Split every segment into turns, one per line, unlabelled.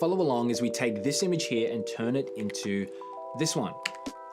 follow along as we take this image here and turn it into this one.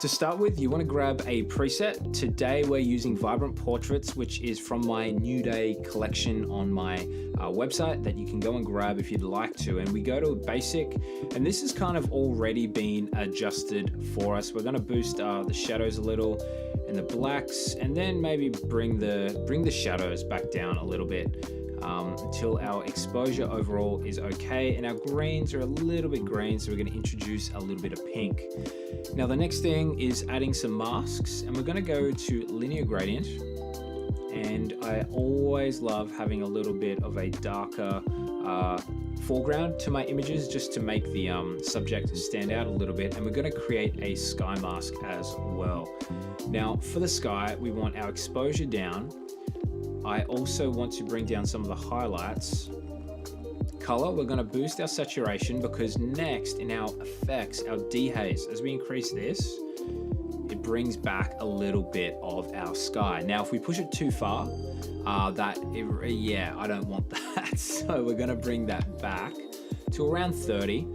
To start with, you want to grab a preset. Today we're using Vibrant Portraits, which is from my New Day collection on my website that you can go and grab if you'd like to. And we go to basic, and this has kind of already been adjusted for us. We're going to boost the shadows a little and the blacks, and then maybe bring the shadows back down a little bit until our exposure overall is okay. And our greens are a little bit green, so we're going to introduce a little bit of pink. Now the next thing is adding some masks, and we're going to go to linear gradient. And I always love having a little bit of a darker foreground to my images, just to make the subject stand out a little bit. And we're going to create a sky mask as well. Now for the sky, we want our exposure down. I also want to bring down some of the highlights. Color, we're going to boost our saturation, because next in our effects, our dehaze, as we increase this, it brings back a little bit of our sky. Now if we push it too far, I don't want that. So we're going to bring that back to around 30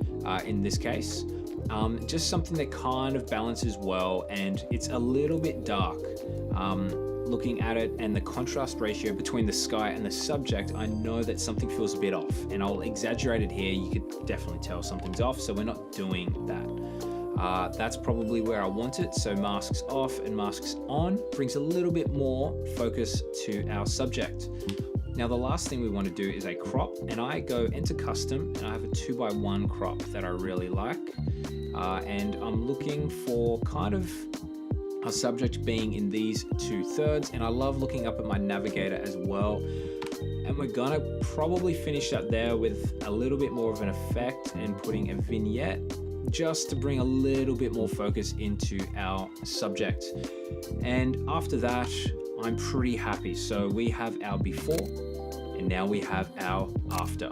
in this case. Just something that kind of balances well, and it's a little bit dark. Looking at it and the contrast ratio between the sky and the subject, I know that something feels a bit off, and I'll exaggerate it here. You could definitely tell something's off, so we're not doing that. That's probably where I want it. So masks off and masks on brings a little bit more focus to our subject. Now the last thing we want to do is a crop, and I go into custom, and I have a 2x1 crop that I really like. And I'm looking for kind of our subject being in these 2/3, and I love looking up at my navigator as well. And we're gonna probably finish that there with a little bit more of an effect and putting a vignette, just to bring a little bit more focus into our subject. And after that, I'm pretty happy. So we have our before, and now we have our after.